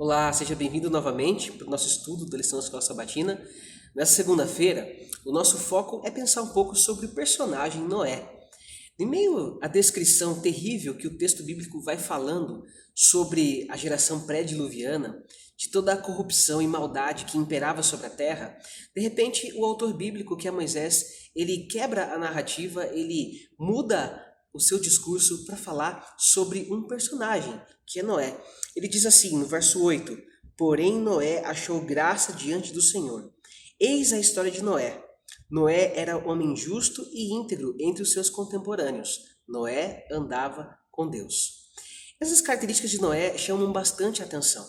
Olá, seja bem-vindo novamente para o nosso estudo da lição da Escola Sabatina. Nessa segunda-feira, o nosso foco é pensar um pouco sobre o personagem Noé. Em meio à descrição terrível que o texto bíblico vai falando sobre a geração pré-diluviana, de toda a corrupção e maldade que imperava sobre a terra, de repente o autor bíblico, que é Moisés, ele quebra a narrativa, ele muda o seu discurso para falar sobre um personagem, que é Noé. Ele diz assim no verso 8: Porém Noé achou graça diante do Senhor. Eis a história de Noé. Noé era homem justo e íntegro entre os seus contemporâneos. Noé andava com Deus. Essas características de Noé chamam bastante atenção.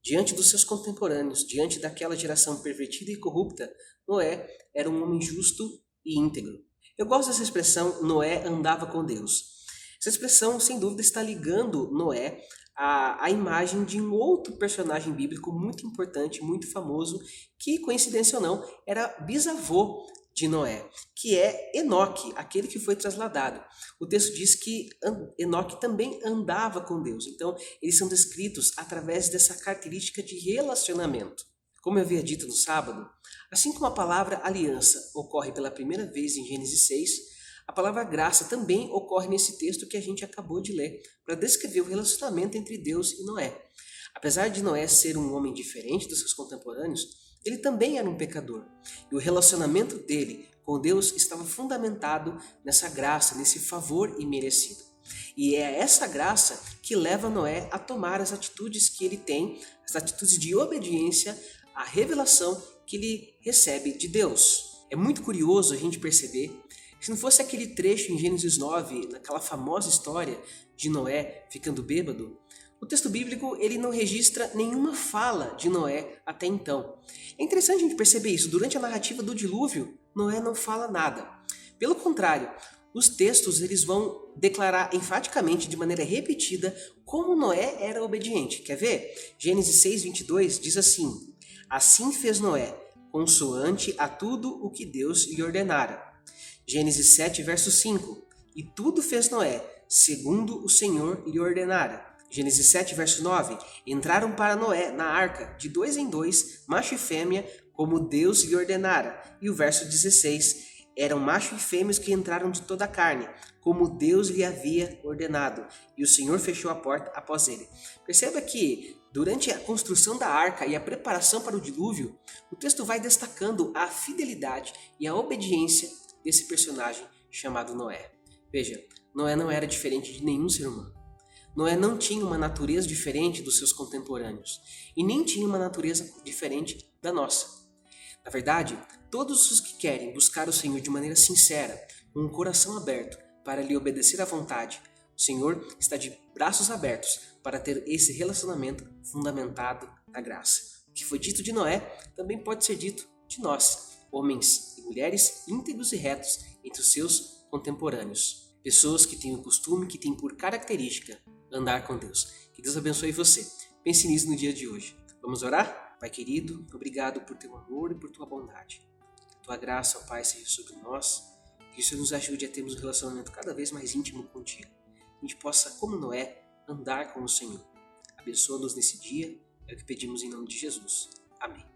Diante dos seus contemporâneos, diante daquela geração pervertida e corrupta, Noé era um homem justo e íntegro. Eu gosto dessa expressão, Noé andava com Deus. Essa expressão, sem dúvida, está ligando Noé à imagem de um outro personagem bíblico muito importante, muito famoso, que, coincidência ou não, era bisavô de Noé, que é Enoque, aquele que foi trasladado. O texto diz que Enoque também andava com Deus. Então, eles são descritos através dessa característica de relacionamento. Como eu havia dito no sábado, assim como a palavra aliança ocorre pela primeira vez em Gênesis 6, a palavra graça também ocorre nesse texto que a gente acabou de ler, para descrever o relacionamento entre Deus e Noé. Apesar de Noé ser um homem diferente dos seus contemporâneos, ele também era um pecador. E o relacionamento dele com Deus estava fundamentado nessa graça, nesse favor imerecido. E é essa graça que leva Noé a tomar as atitudes que ele tem, as atitudes de obediência à revelação que ele recebe de Deus. É muito curioso a gente perceber que se não fosse aquele trecho em Gênesis 9, naquela famosa história de Noé ficando bêbado, o texto bíblico ele não registra nenhuma fala de Noé até então. É interessante a gente perceber isso. Durante a narrativa do dilúvio, Noé não fala nada. Pelo contrário, os textos eles vão declarar enfaticamente, de maneira repetida, como Noé era obediente. Quer ver? Gênesis 6:22 diz assim: Assim fez Noé, consoante a tudo o que Deus lhe ordenara. Gênesis 7, verso 5: E tudo fez Noé, segundo o Senhor lhe ordenara. Gênesis 7, verso 9: Entraram para Noé na arca, de 2 em 2, macho e fêmea, como Deus lhe ordenara. E o verso 16: Eram macho e fêmeas que entraram de toda a carne, como Deus lhe havia ordenado. E o Senhor fechou a porta após ele. Perceba que, durante a construção da arca e a preparação para o dilúvio, o texto vai destacando a fidelidade e a obediência desse personagem chamado Noé. Veja, Noé não era diferente de nenhum ser humano. Noé não tinha uma natureza diferente dos seus contemporâneos e nem tinha uma natureza diferente da nossa. Na verdade, todos os que querem buscar o Senhor de maneira sincera, com um coração aberto para lhe obedecer à vontade, o Senhor está de braços abertos para ter esse relacionamento fundamentado na graça. O que foi dito de Noé também pode ser dito de nós, homens e mulheres íntegros e retos entre os seus contemporâneos. Pessoas que têm o costume, que têm por característica andar com Deus. Que Deus abençoe você. Pense nisso no dia de hoje. Vamos orar? Pai querido, obrigado por teu amor e por tua bondade. Que tua graça, ó Pai, seja sobre nós. Que isso nos ajude a termos um relacionamento cada vez mais íntimo contigo. Que a gente possa, como Noé, andar com o Senhor. Abençoa-nos nesse dia. É o que pedimos em nome de Jesus. Amém.